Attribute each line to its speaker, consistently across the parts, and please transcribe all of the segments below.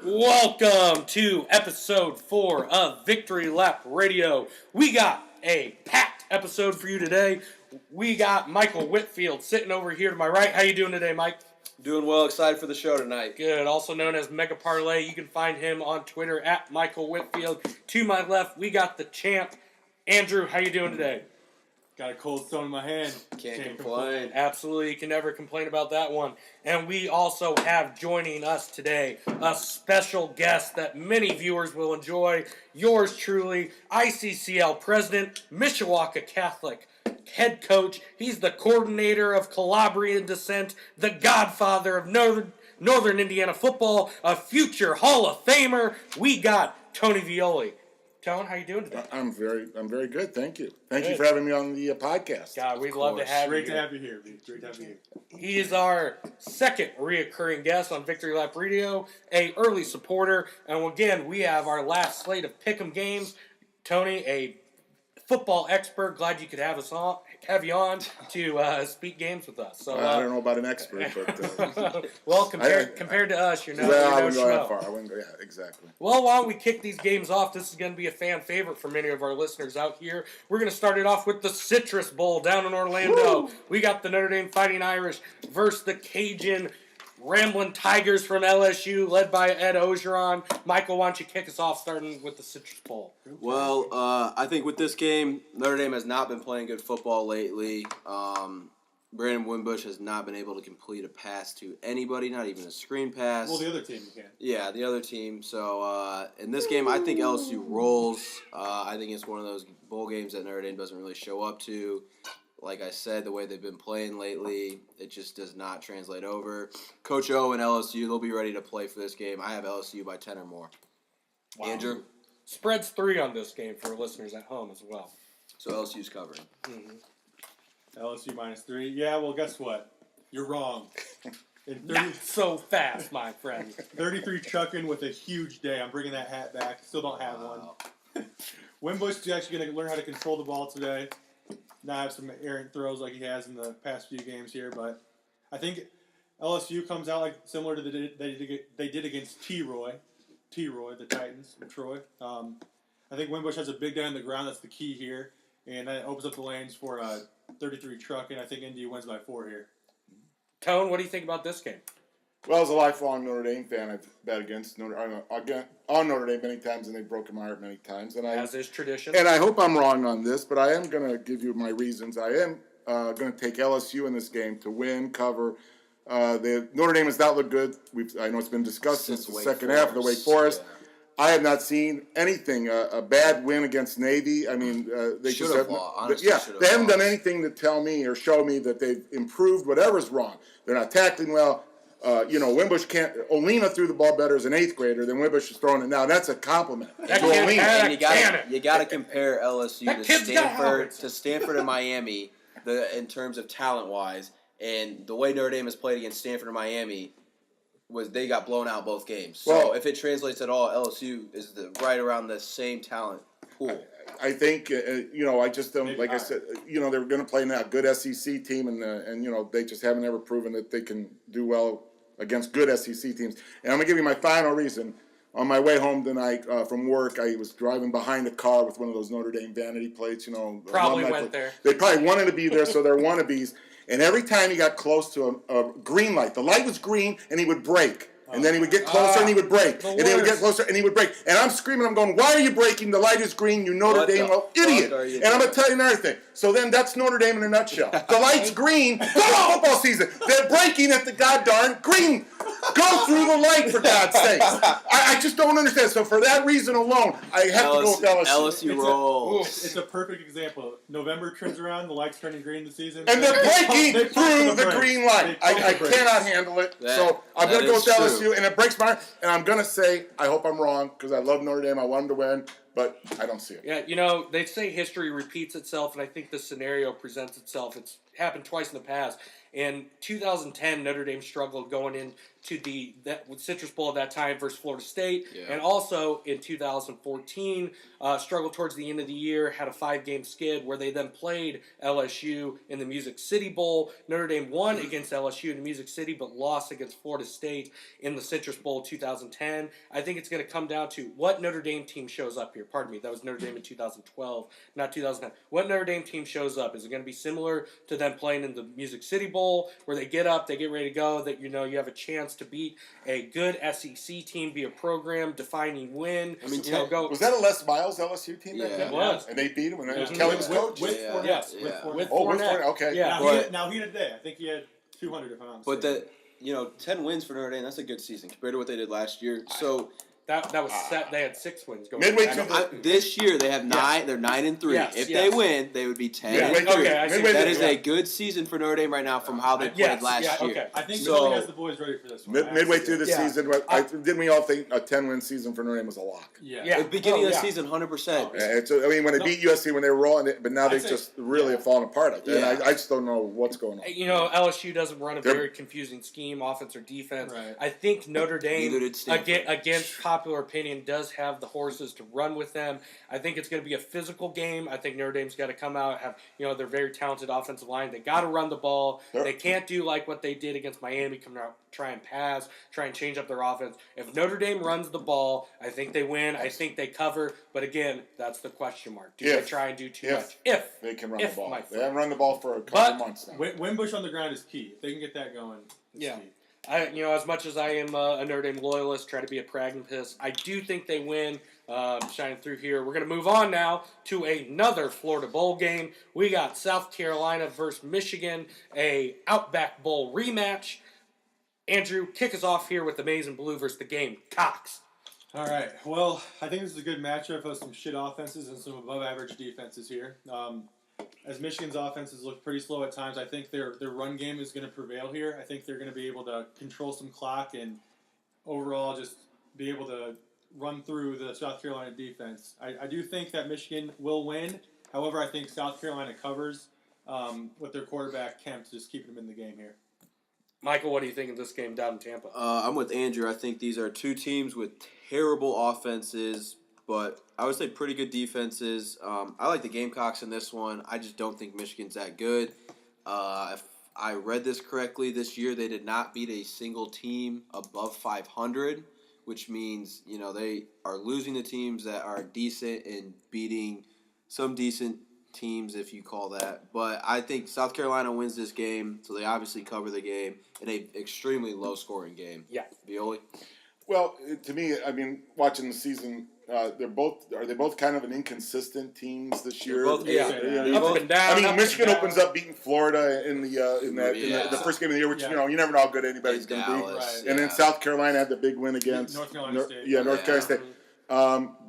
Speaker 1: Welcome to episode 4 of Victory Lap Radio. We got a packed episode for you today. We got Michael Whitfield sitting over here to my right. How you doing today, Mike?
Speaker 2: Doing well. Excited for the show tonight.
Speaker 1: Good. Also known as Mega Parlay. You can find him on Twitter at Michael Whitfield. To my left, we got the champ, Andrew. How you doing today?
Speaker 3: Got a cold stone in my hand.
Speaker 2: Can't complain.
Speaker 1: Absolutely. You can never complain about that one. And we also have joining us today a special guest that many viewers will enjoy. Yours truly, ICCL President, Mishawaka Catholic head coach. He's the coordinator of Calabrian descent, the godfather of Northern Indiana football, a future Hall of Famer. We got Tony Violi. Tone, how you doing today?
Speaker 4: I'm very good. Thank you. Thank you for having me on the podcast.
Speaker 1: God, we'd love to have you.
Speaker 3: Great to have you here, B. Great to have you here.
Speaker 1: He is our second reoccurring guest on Victory Lap Radio, a early supporter, and again, we have our last slate of pick'em games. Tony, a football expert, glad you could have you on to speak games with us. So
Speaker 4: I don't know about an expert, but
Speaker 1: well, compared to us, you're no
Speaker 4: I wouldn't go
Speaker 1: schmo.
Speaker 4: that far. I wouldn't go. Yeah, exactly.
Speaker 1: Well, while we kick these games off, this is going to be a fan favorite for many of our listeners out here. We're going to start it off with the Citrus Bowl down in Orlando. Woo! We got the Notre Dame Fighting Irish versus the Cajun Ramblin' Tigers from LSU, led by Ed Ogeron. Michael, why don't you kick us off, starting with the Citrus Bowl?
Speaker 2: Well, I think with this game, Notre Dame has not been playing good football lately. Brandon Wimbush has not been able to complete a pass to anybody, not even a screen pass.
Speaker 3: Well, the other team can.
Speaker 2: Yeah, the other team. So in this game, I think LSU rolls. I think it's one of those bowl games that Notre Dame doesn't really show up to. Like I said, the way they've been playing lately, it just does not translate over. Coach O and LSU, they'll be ready to play for this game. I have LSU by 10 or more. Wow. Andrew?
Speaker 1: Spread's 3 on this game for listeners at home as well.
Speaker 2: So LSU's covering.
Speaker 1: Mm-hmm.
Speaker 3: LSU minus 3. Yeah, well, guess what? You're wrong.
Speaker 1: Not so fast, my friend.
Speaker 3: 33 chucking with a huge day. I'm bringing that hat back. Still don't have one. Wimbush is actually going to learn how to control the ball today. Not have some errant throws like he has in the past few games here, but I think LSU comes out like similar to they did against T-Roy, the Titans from Troy. I think Wimbush has a big guy on the ground. That's the key here, and that opens up the lanes for 33 truck, and I think Indy wins by 4 here.
Speaker 1: Tone, what do you think about this game?
Speaker 4: Well, as a lifelong Notre Dame fan, I've bet against on Notre Dame many times, and they've broken my heart many times. And
Speaker 1: as is tradition.
Speaker 4: And I hope I'm wrong on this, but I am going to give you my reasons. I am going to take LSU in this game to win, cover. Notre Dame has not looked good. I know it's been discussed since the second half of the Wake Forest. Yeah. I have not seen anything. A bad win against Navy. I mean, they just have. They haven't done anything to tell me or show me that they've improved. Whatever's wrong, they're not tackling well. Wimbush can't. Olina threw the ball better as an 8th grader than Wimbush is throwing it now. That's a compliment to Olina.
Speaker 2: And you got to compare LSU to Stanford and Miami, in terms of talent wise, and the way Notre Dame has played against Stanford and Miami was they got blown out both games. So if it translates at all, LSU is right around the same talent pool.
Speaker 4: I think I just don't like I said. They were going to play a good SEC team, and they just haven't ever proven that they can do well against good SEC teams. And I'm going to give you my final reason. On my way home tonight from work, I was driving behind a car with one of those Notre Dame vanity plates.
Speaker 1: Probably went there.
Speaker 4: They probably wanted to be there, so they're wannabes. And every time he got close to a green light, the light was green, and he would brake. And then he would get closer and he would break. And then he would get closer and he would break. And I'm screaming, I'm going, why are you breaking? The light is green, you Notre Dame idiot. And I'm going to tell you another thing. So then that's Notre Dame in a nutshell. The light's green. Go to football season. They're breaking at the goddamn green. Go through the light, for God's sakes. I just don't understand. So for that reason alone, I have to go with LSU.
Speaker 2: LSU rolls.
Speaker 3: It's a perfect example. November turns around, the light's turning green this season.
Speaker 4: And they're breaking through the green light. I cannot handle it. So I'm going to go with LSU, and it breaks my heart. And I'm going to say, I hope I'm wrong, because I love Notre Dame. I want them to win. But I don't see it.
Speaker 1: Yeah, they say history repeats itself, and I think this scenario presents itself. It's happened twice in the past. In 2010, Notre Dame struggled going into the Citrus Bowl at that time versus Florida State, and also in 2014 struggled towards the end of the year, had a 5-game skid where they then played LSU in the Music City Bowl. Notre Dame won against LSU in the Music City, but lost against Florida State in the Citrus Bowl 2010. I think it's going to come down to what Notre Dame team shows up here. Pardon me, that was Notre Dame in 2012, not 2010. What Notre Dame team shows up? Is it going to be similar to them playing in the Music City Bowl, where they get up, they get ready to go, that you have a chance to beat a good SEC team, be a program-defining win?
Speaker 2: I mean,
Speaker 1: go.
Speaker 4: Was that a Les Miles LSU team
Speaker 2: Yeah.
Speaker 4: that
Speaker 1: It was.
Speaker 4: And they beat him, and then
Speaker 3: Yeah.
Speaker 4: Kelly was coach?
Speaker 3: With
Speaker 2: Yeah.
Speaker 3: Fournette.
Speaker 1: Yes,
Speaker 3: With
Speaker 2: yeah.
Speaker 3: Fournette.
Speaker 1: With
Speaker 4: Oh, with
Speaker 1: Fournette.
Speaker 4: Fournette, okay.
Speaker 1: Yeah.
Speaker 3: Now he today. I think he had 200 if I'm not
Speaker 2: But
Speaker 3: mistaken.
Speaker 2: 10 wins for Notre Dame, that's a good season compared to what they did last year. So
Speaker 1: That was set. They had 6 wins going.
Speaker 4: Midway
Speaker 1: into
Speaker 4: through
Speaker 1: that.
Speaker 2: this year they have 9. They're 9-3.
Speaker 1: Yes,
Speaker 2: If
Speaker 1: yes.
Speaker 2: they win, they would be 10.
Speaker 4: Midway
Speaker 2: and
Speaker 4: through.
Speaker 1: Okay, I see.
Speaker 4: Midway
Speaker 2: That
Speaker 4: through.
Speaker 2: is a good season for Notre Dame right now from how they played
Speaker 1: Yes,
Speaker 2: last
Speaker 1: yeah,
Speaker 2: year.
Speaker 1: okay.
Speaker 3: I think
Speaker 2: So-
Speaker 3: Billy has the boys ready for this one.
Speaker 4: Midway through the
Speaker 1: Yeah.
Speaker 4: season, didn't we all think a 10-win season for Notre Dame was a lock?
Speaker 3: Yeah.
Speaker 1: Yeah.
Speaker 2: At the beginning
Speaker 1: Oh,
Speaker 2: of the
Speaker 1: yeah.
Speaker 2: season, 100%.
Speaker 4: When they beat USC when they were rolling, but now they
Speaker 3: I'd say-
Speaker 4: just really have fallen apart. And
Speaker 2: Yeah.
Speaker 4: I just don't know what's going on.
Speaker 1: LSU doesn't run a
Speaker 4: They're-
Speaker 1: very confusing scheme, offense or defense.
Speaker 3: Right.
Speaker 1: I think Notre Dame,
Speaker 2: Neither did Stanford.
Speaker 1: against popular opinion, does have the horses to run with them. I think it's going to be a physical game. I think Notre Dame's got to come out, have they're very talented offensive line. They got to run the ball.
Speaker 4: Sure.
Speaker 1: They can't do like what they did against Miami, come out, try and pass, try and change up their offense. If Notre Dame runs the ball, I think they win. I think they cover. But again, that's the question mark. Do they
Speaker 4: If.
Speaker 1: try and do too
Speaker 4: If.
Speaker 1: much? If
Speaker 4: They can run
Speaker 1: If,
Speaker 4: the ball.
Speaker 1: my
Speaker 4: They
Speaker 1: friend.
Speaker 4: haven't run the ball for a couple
Speaker 1: But-
Speaker 4: months now.
Speaker 3: Wimbush on the ground is key. If they can get that going, it's
Speaker 1: Yeah.
Speaker 3: key.
Speaker 1: as much as I am a Notre Dame loyalist, try to be a pragmatist, I do think they win. Shining through here. We're going to move on now to another Florida Bowl game. We got South Carolina versus Michigan, a Outback Bowl rematch. Andrew, kick us off here with the Maize and Blue versus the Gamecocks.
Speaker 3: All right. Well, I think this is a good matchup of some shit offenses and some above-average defenses here. As Michigan's offenses look pretty slow at times, I think their run game is going to prevail here. I think they're going to be able to control some clock and overall just be able to run through the South Carolina defense. I do think that Michigan will win. However, I think South Carolina covers with their quarterback Kemp just keeping them in the game here.
Speaker 1: Michael, what do you think of this game down in Tampa?
Speaker 2: I'm with Andrew. I think these are two teams with terrible offenses, but I would say pretty good defenses. I like the Gamecocks in this one. I just don't think Michigan's that good. If I read this correctly, this year they did not beat a single team above 500, which means they are losing the teams that are decent and beating some decent teams, if you call that. But I think South Carolina wins this game, so they obviously cover the game in a extremely low-scoring game.
Speaker 1: Yeah.
Speaker 2: Violi?
Speaker 4: Well, to me, I mean, watching the season, are they both kind of an inconsistent teams this year?
Speaker 2: both-
Speaker 1: Yeah.
Speaker 2: They're
Speaker 1: Up
Speaker 2: both-
Speaker 1: and down.
Speaker 4: I mean,
Speaker 1: up
Speaker 4: Michigan
Speaker 1: and
Speaker 4: opens
Speaker 1: down.
Speaker 4: up beating Florida in the
Speaker 2: Yeah.
Speaker 4: first game of the year, which
Speaker 3: Yeah.
Speaker 4: you never know how good anybody's
Speaker 2: In
Speaker 4: going to be.
Speaker 2: Dallas,
Speaker 3: Right.
Speaker 4: And then
Speaker 2: yeah.
Speaker 4: South Carolina had the big win against
Speaker 3: North Carolina State.
Speaker 4: Yeah, North
Speaker 2: Yeah.
Speaker 4: Carolina State.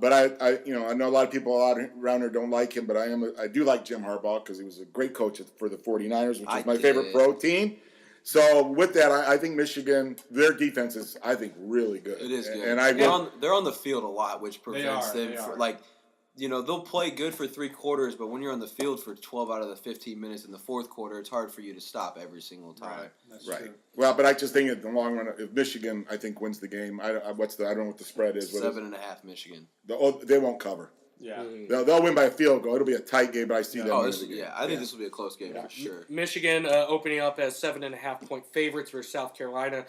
Speaker 4: But I know a lot of people around here don't like him, but I do like Jim Harbaugh because he was a great coach for the 49ers, which
Speaker 2: I
Speaker 4: is my favorite
Speaker 2: did.
Speaker 4: pro team. So with that, I think Michigan, their defense is, I think, really good.
Speaker 2: It is good.
Speaker 4: And I
Speaker 2: they're on the field a lot, which prevents them
Speaker 3: they
Speaker 2: from,
Speaker 3: are.
Speaker 2: like, they'll play good for 3 quarters, but when you're on the field for 12 out of the 15 minutes in the fourth quarter, it's hard for you to stop every single time.
Speaker 3: That's
Speaker 4: right.
Speaker 3: true.
Speaker 4: Well, but I just think in the long run, if Michigan, I think, wins the game, I don't know what the spread is. What is it?
Speaker 2: 7.5 Michigan.
Speaker 4: They won't cover.
Speaker 3: Yeah.
Speaker 4: They'll win by a field goal. It'll be a tight game, but I see them
Speaker 2: Oh,
Speaker 4: winning the game.
Speaker 2: I think this will be a close game for sure.
Speaker 1: Michigan opening up as 7.5-point favorites versus South Carolina.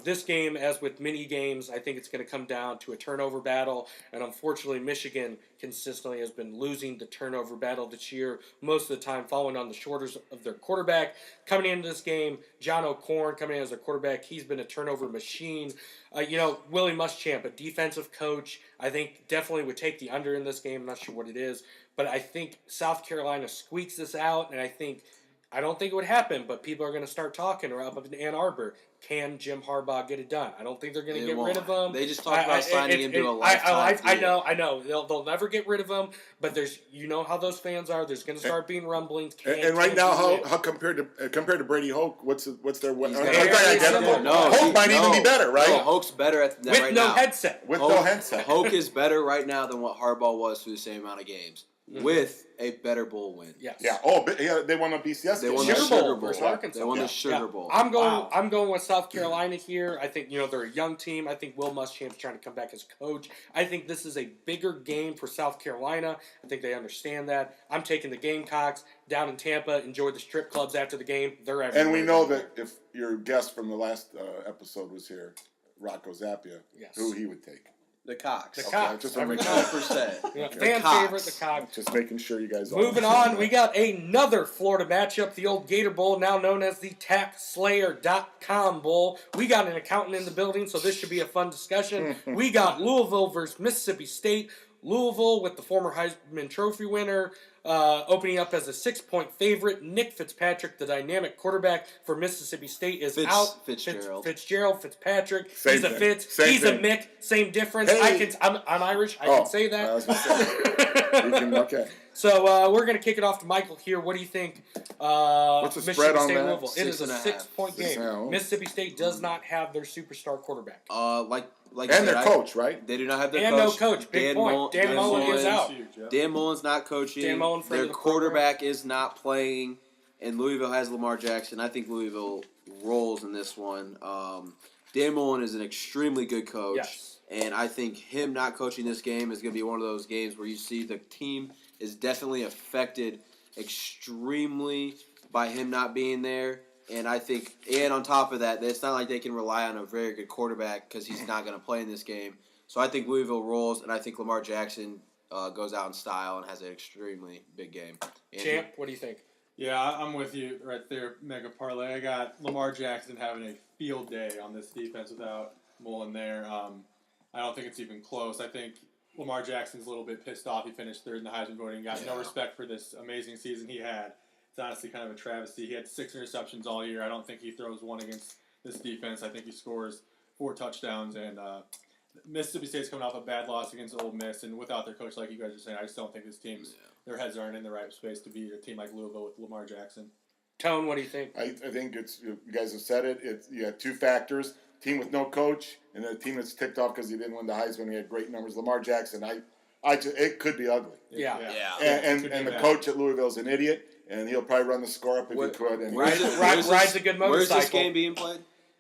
Speaker 1: This game, as with many games, I think it's going to come down to a turnover battle. And unfortunately, Michigan consistently has been losing the turnover battle this year, most of the time falling on the shoulders of their quarterback. Coming into this game, John O'Korn coming in as a quarterback, he's been a turnover machine. Willie Muschamp, a defensive coach, I think definitely would take the under in this game. I'm not sure what it is, but I think South Carolina squeaks this out, and I don't think it would happen, but people are going to start talking up in Ann Arbor. Can Jim Harbaugh get it done? I don't think they're going to
Speaker 2: They
Speaker 1: get
Speaker 2: won't.
Speaker 1: rid of him.
Speaker 2: They just talked about signing him to a lifetime deal.
Speaker 1: I know. They'll never get rid of him, but there's how those fans are. There's going to start being rumblings.
Speaker 4: And right now, how compared to Brady Hoke, what's their
Speaker 2: He's
Speaker 4: are
Speaker 2: got-
Speaker 4: they identical?
Speaker 1: No,
Speaker 4: Hoke might even be better, right?
Speaker 2: No, Hoke's better at that
Speaker 1: with
Speaker 2: right
Speaker 1: no
Speaker 2: now.
Speaker 1: headset.
Speaker 4: With no headset.
Speaker 2: Hoke is better right now than what Harbaugh was for the same amount of games. with a better bowl win.
Speaker 1: Yes.
Speaker 4: Yeah. Oh, but, yeah, they won a BCS.
Speaker 2: They
Speaker 4: game.
Speaker 2: won the
Speaker 1: Sugar
Speaker 2: Sugar
Speaker 1: Bowl
Speaker 2: Bowl.
Speaker 1: versus Arkansas.
Speaker 2: They won the
Speaker 4: Yeah.
Speaker 2: Sugar Bowl.
Speaker 1: I'm going.
Speaker 3: Wow.
Speaker 1: I'm going with South Carolina here. I think they're a young team. I think Will Muschamp's trying to come back as coach. I think this is a bigger game for South Carolina. I think they understand that. I'm taking the Gamecocks down in Tampa. Enjoy the strip clubs after the game. They're everywhere.
Speaker 4: And we know that if your guest from the last episode was here, Rocco Zappia,
Speaker 1: Yes.
Speaker 4: who he would take.
Speaker 2: The Cox.
Speaker 1: The
Speaker 4: Okay,
Speaker 1: Cox.
Speaker 4: just wanna
Speaker 1: Every
Speaker 4: make
Speaker 1: time.
Speaker 2: 100%.
Speaker 1: Yeah,
Speaker 2: The
Speaker 1: fan
Speaker 2: Cox.
Speaker 1: favorite, the Cox.
Speaker 4: Just making sure you guys all
Speaker 1: Moving on, we got another Florida matchup, the old Gator Bowl, now known as the TaxSlayer.com Bowl. We got an accountant in the building, so this should be a fun discussion. We got Louisville versus Mississippi State. Louisville with the former Heisman Trophy winner opening up as a 6-point favorite. Nick Fitzpatrick, the dynamic quarterback for Mississippi State, is out.
Speaker 2: Fitzgerald.
Speaker 1: Fitzpatrick.
Speaker 4: Same
Speaker 1: He's a
Speaker 4: thing.
Speaker 1: Fitz.
Speaker 4: Same
Speaker 1: He's
Speaker 4: thing.
Speaker 1: a Mick. Same difference.
Speaker 4: Hey.
Speaker 1: I'm Irish. I can say
Speaker 4: I was
Speaker 1: that.
Speaker 4: gonna say, you can, okay.
Speaker 1: So we're going to kick it off to Michael here. What do you think?
Speaker 4: What's the
Speaker 1: Mississippi
Speaker 4: spread on
Speaker 1: State
Speaker 4: that?
Speaker 1: Louisville. It is a
Speaker 2: 6.5.
Speaker 1: 6-point game.
Speaker 4: Yeah.
Speaker 1: Mississippi State does not have their superstar quarterback.
Speaker 2: Like
Speaker 4: And
Speaker 2: you
Speaker 4: their
Speaker 2: said,
Speaker 4: coach, right?
Speaker 2: They do not have their
Speaker 1: And
Speaker 2: coach.
Speaker 1: no coach. Big point. Dan Mullen is out.
Speaker 3: Huge, yeah.
Speaker 2: Dan Mullen's not coaching.
Speaker 1: Dan Mullen, friend
Speaker 2: their
Speaker 1: of the program.
Speaker 2: quarterback is not playing, and Louisville has Lamar Jackson. I think Louisville rolls in this one. Dan Mullen is an extremely good coach,
Speaker 1: Yes.
Speaker 2: and I think him not coaching this game is going to be one of those games where you see the team is definitely affected extremely by him not being there. And I think, and on top of that, it's not like they can rely on a very good quarterback because he's not going to play in this game. So I think Louisville rolls, and I think Lamar Jackson goes out in style and has an extremely big game. Andrew?
Speaker 1: Champ, what do you think?
Speaker 3: Yeah, I'm with you right there, Mega Parlay. I got Lamar Jackson having a field day on this defense without Mullen there. I don't think it's even close. I think Lamar Jackson's a little bit pissed off. He finished third in the Heisman voting, got no respect for this amazing season he had. It's honestly kind of a travesty. He had 6 interceptions all year. I don't think he throws one against this defense. I think he scores 4 touchdowns. And Mississippi State's coming off a bad loss against Ole Miss. And without their coach, like you guys are saying, I just don't think this team's their heads aren't in the right space to beat a team like Louisville with Lamar Jackson.
Speaker 1: Tone, what do you think?
Speaker 4: I think it's, you guys have said it. You have 2 factors: team with no coach, and a team that's ticked off because he didn't win the Heisman. He had great numbers. Lamar Jackson, it could be ugly.
Speaker 1: Yeah.
Speaker 4: And the coach at Louisville is an idiot, and he'll probably run the score up if he could. And
Speaker 2: Where's it-
Speaker 1: Rides a good motorcycle.
Speaker 2: Where's this game being played?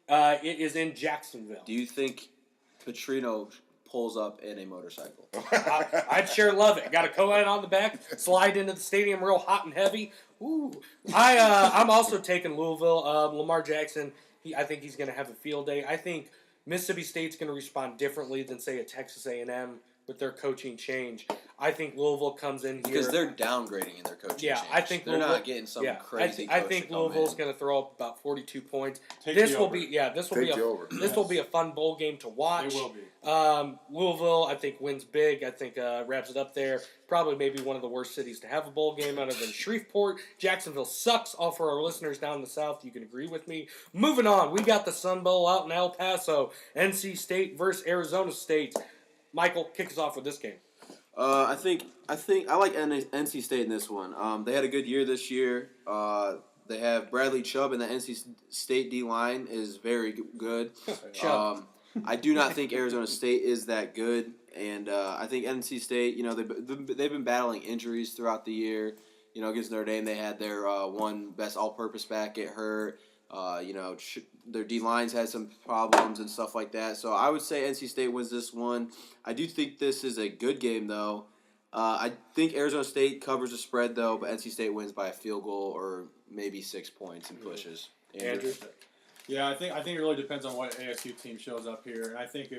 Speaker 1: It is in Jacksonville.
Speaker 2: Do you think Petrino pulls up in a motorcycle?
Speaker 1: I'd sure love it. Got a co-ed on the back, slide into the stadium real hot and heavy. Ooh. I'm also taking Louisville. Lamar Jackson, I think he's going to have a field day. I think Mississippi State's going to respond differently than, say, a Texas A&M with their coaching change. I think Louisville comes in here.
Speaker 2: Because they're downgrading in their coaching change.
Speaker 1: I think
Speaker 2: they're
Speaker 1: Louisville,
Speaker 2: not getting some crazy
Speaker 1: I
Speaker 2: coach
Speaker 1: think
Speaker 2: to come
Speaker 1: Louisville's
Speaker 2: in.
Speaker 1: going to throw up about 42 points.
Speaker 3: Take
Speaker 1: This
Speaker 3: the
Speaker 1: will
Speaker 3: over.
Speaker 1: be this will
Speaker 4: Take
Speaker 1: be
Speaker 4: the over.
Speaker 1: this will be a fun bowl game to watch.
Speaker 3: It will be.
Speaker 1: Louisville, I think, wins big. I think wraps it up there. Probably maybe one of the worst cities to have a bowl game other than Shreveport. Jacksonville sucks. All for our listeners down in the South, you can agree with me. Moving on, we got the Sun Bowl out in El Paso. NC State versus Arizona State. Michael, kick us off with this game.
Speaker 2: I think I like NC State in this one. They had a good year this year. They have Bradley Chubb, and the NC State D line is very good.
Speaker 1: Chubb.
Speaker 2: I do not think Arizona State is that good, and I think NC State. You know, they've been battling injuries throughout the year. You know, against Notre Dame, they had their one best all-purpose back get hurt. Their D lines had some problems and stuff like that. So I would say NC State wins this one. I do think this is a good game, though. I think Arizona State covers the spread, though, but NC State wins by a field goal or maybe 6 points and pushes.
Speaker 1: Andrew?
Speaker 3: Yeah, I think it really depends on what ASU team shows up here, and I think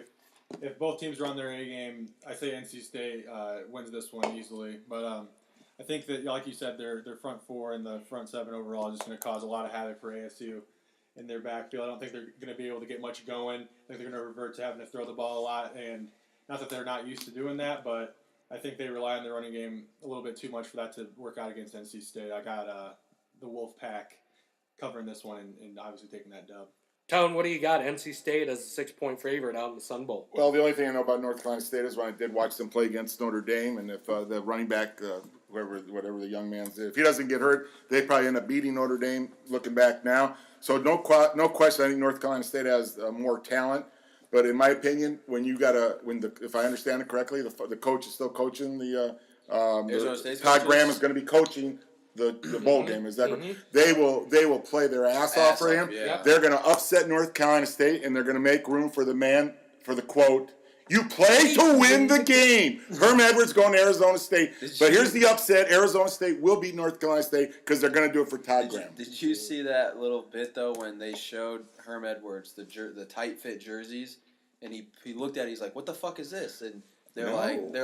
Speaker 3: if both teams run their A game, I say NC State wins this one easily. But I think that, like you said, their front 4 and the front 7 overall is just going to cause a lot of havoc for ASU in their backfield. I don't think they're going to be able to get much going. I think they're going to revert to having to throw the ball a lot, and not that they're not used to doing that, but I think they rely on the running game a little bit too much for that to work out against NC State. I got the Wolf Pack covering this one and obviously taking that dub.
Speaker 1: Tone, what do you got? NC State as a 6-point favorite out in the Sun Bowl.
Speaker 4: Well, the only thing I know about North Carolina State is when I did watch them play against Notre Dame, and if the running back, whatever the young man's, if he doesn't get hurt, they probably end up beating Notre Dame. Looking back now, so no question, I think North Carolina State has more talent. But in my opinion, if I understand it correctly, the coach is still coaching the
Speaker 2: Arizona State's
Speaker 4: Todd
Speaker 2: coaches?
Speaker 4: Graham is going to be coaching the bowl game. Is that correct? They will play their ass off for him.
Speaker 2: Yeah.
Speaker 4: They're going to upset North Carolina State, and they're going to make room for the man for the quote. You play to win the game. Herm Edwards going to Arizona State. But here's the upset. Arizona State will beat North Carolina State because they're going to do it for Todd Graham.
Speaker 2: Did you see that little bit, though, when they showed Herm Edwards the tight-fit jerseys? And he looked at it, he's like, what the fuck is this? And they're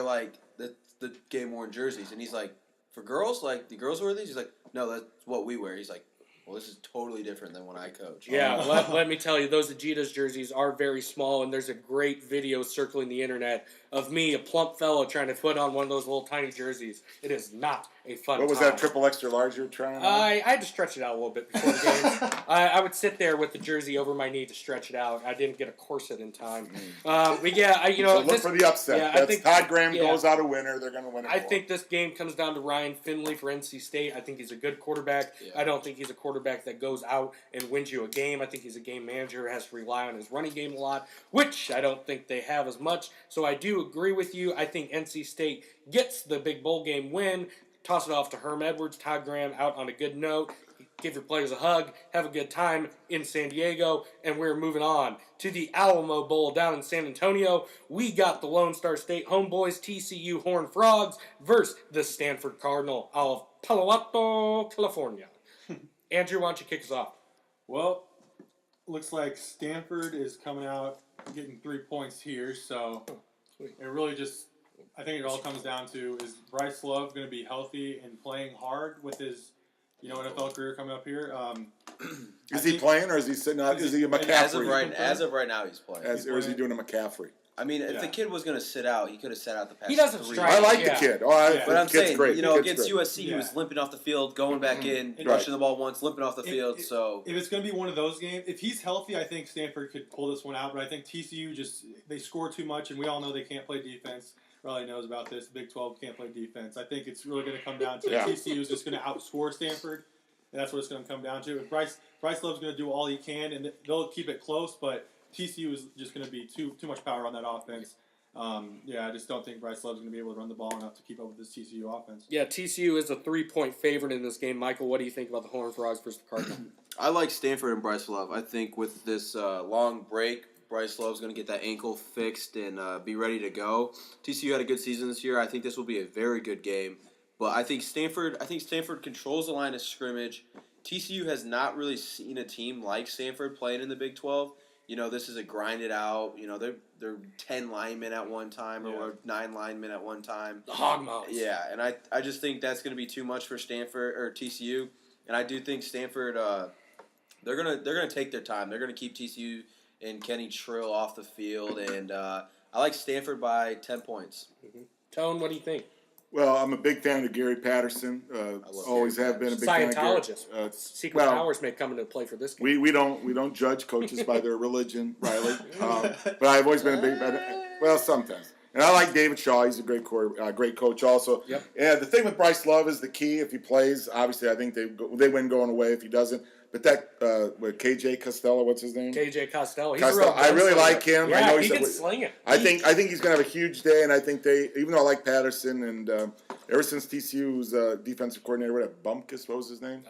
Speaker 2: like, that's the game-worn jerseys. And he's like, for girls? Like, the girls wear these? He's like, no, that's what we wear. He's like, well, this is totally different than when I coach.
Speaker 1: Yeah, let me tell you, those Adidas jerseys are very small, and there's a great video circling the internet of me, a plump fellow, trying to put on one of those little tiny jerseys. It is not a fun
Speaker 4: What was
Speaker 1: time.
Speaker 4: that triple extra large you were trying on?
Speaker 1: I had to stretch it out a little bit before the game. I would sit there with the jersey over my knee to stretch it out. I didn't get a corset in time. But yeah,
Speaker 4: So look for the upset.
Speaker 1: Yeah, I
Speaker 4: That's
Speaker 1: think
Speaker 4: Todd Graham
Speaker 1: yeah.
Speaker 4: goes out a winner. They're going to win it.
Speaker 1: I think this game comes down to Ryan Finley for NC State. I think he's a good quarterback.
Speaker 2: Yeah.
Speaker 1: I don't think he's a quarterback that goes out and wins you a game. I think he's a game manager, has to rely on his running game a lot, which I don't think they have as much. So I do agree with you. I think NC State gets the big bowl game win. Toss it off to Herm Edwards, Todd Graham out on a good note. Give your players a hug, have a good time in San Diego, and we're moving on to the Alamo Bowl down in San Antonio. We got the Lone Star State homeboys, TCU Horned Frogs, versus the Stanford Cardinal of Palo Alto, California. Andrew, why don't you kick us off?
Speaker 3: Well, looks like Stanford is coming out getting 3 points here, so
Speaker 1: sweet.
Speaker 3: it really just, I think it all comes down to, is Bryce Love going to be healthy and playing hard with his, NFL career coming up here?
Speaker 4: Is he playing or is he sitting out? Is he a McCaffrey?
Speaker 2: As of right now, he's playing.
Speaker 4: Or is he doing a McCaffrey?
Speaker 2: I mean, if the kid was going to sit out, he could have sat out the past
Speaker 1: He doesn't
Speaker 2: 3
Speaker 1: strike.
Speaker 4: I like
Speaker 1: Yeah.
Speaker 4: the kid.
Speaker 2: But I'm
Speaker 4: the kid's
Speaker 2: saying,
Speaker 4: great. The kid's
Speaker 2: against
Speaker 4: great.
Speaker 2: USC, he was limping off the field, going back in,
Speaker 3: Right.
Speaker 2: rushing the ball once, limping off the field. So
Speaker 3: If it's going to be one of those games, if he's healthy, I think Stanford could pull this one out. But I think TCU they score too much, and we all know they can't play defense. Riley knows about this. Big 12 can't play defense. I think it's really going to come down to TCU is just going to outscore Stanford, and that's what it's going to come down to. And Bryce Love's going to do all he can, and they'll keep it close. But TCU is just going to be too much power on that offense. I just don't think Bryce Love's going to be able to run the ball enough to keep up with this TCU offense.
Speaker 1: Yeah, TCU is a 3-point favorite in this game. Michael, what do you think about the Horned Frogs versus the Cardinals?
Speaker 2: I like Stanford and Bryce Love. I think with this long break, Bryce Love's going to get that ankle fixed and be ready to go. TCU had a good season this year. I think this will be a very good game. But I think Stanford controls the line of scrimmage. TCU has not really seen a team like Stanford playing in the Big 12. This is a grinded out. They're 10 linemen at one time or 9 linemen at one time.
Speaker 1: The Hogmouse.
Speaker 2: Yeah, and I just think that's going to be too much for Stanford or TCU. And I do think Stanford they're gonna take their time. They're gonna keep TCU and Kenny Trill off the field, and I like Stanford by 10 points.
Speaker 1: Mm-hmm. Tone, what do you think?
Speaker 4: Well, I'm a big fan of Gary Patterson. Always
Speaker 2: Gary
Speaker 4: have been a big fan of Gary.
Speaker 1: Scientologist. Secret powers may come into play for this game.
Speaker 4: We don't judge coaches by their religion, Riley. But I've always been a big fan. Well, sometimes. And I like David Shaw. He's a great coach also.
Speaker 1: Yep.
Speaker 4: Yeah, the thing with Bryce Love is the key. If he plays, obviously I think they win going away. If he doesn't, but that KJ Costello, what's his name?
Speaker 1: KJ Costello. He's
Speaker 4: Costello.
Speaker 1: a real
Speaker 4: I really
Speaker 1: gunslinger.
Speaker 4: like him.
Speaker 1: Yeah,
Speaker 4: I know
Speaker 1: he can sling it.
Speaker 4: I think he's going to have a huge day, and I think even though I like Patterson, and ever since TCU's defensive coordinator, what, Bumpkus, what was his name?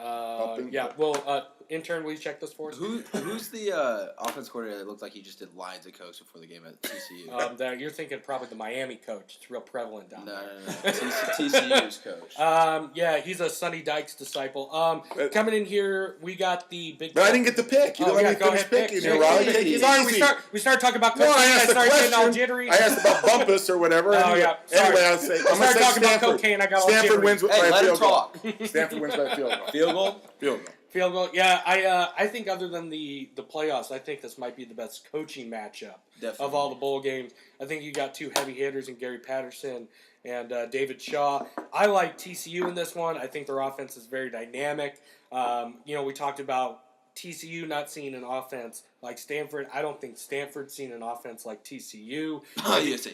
Speaker 1: Yeah. Well, intern, will you check this for us?
Speaker 2: Who's the offense coordinator that looked like he just did lines of coach before the game at TCU?
Speaker 1: You're thinking probably the Miami coach. It's real prevalent down there.
Speaker 2: No. TCU's coach.
Speaker 1: Yeah, he's a Sonny Dykes disciple. Coming in here, we got the big.
Speaker 4: But I didn't get the pick. You didn't let me finish picking here, Riley. Take it easy.
Speaker 1: We started talking about
Speaker 4: No,
Speaker 1: cocaine.
Speaker 4: I asked the
Speaker 1: started getting all
Speaker 4: question.
Speaker 1: jittery.
Speaker 4: I asked about Bumpus or whatever.
Speaker 1: Oh, yeah. Sorry.
Speaker 4: Anyway, I'm
Speaker 1: started
Speaker 4: going to say
Speaker 1: talking about
Speaker 4: Stanford.
Speaker 1: cocaine. I got all
Speaker 4: Stanford
Speaker 1: jittery.
Speaker 4: wins by
Speaker 2: Hey,
Speaker 4: a
Speaker 2: let him
Speaker 4: field goal.
Speaker 2: talk.
Speaker 4: Stanford wins by a field goal.
Speaker 2: Field goal?
Speaker 4: Field goal.
Speaker 1: Field goal. Yeah, I think other than the playoffs, I think this might be the best coaching matchup
Speaker 2: Definitely.
Speaker 1: of all the bowl games. I think you got two heavy hitters in Gary Patterson and David Shaw. I like TCU in this one. I think their offense is very dynamic. We talked about TCU not seeing an offense like Stanford. I don't think Stanford's seen an offense like TCU.
Speaker 2: Oh, you see.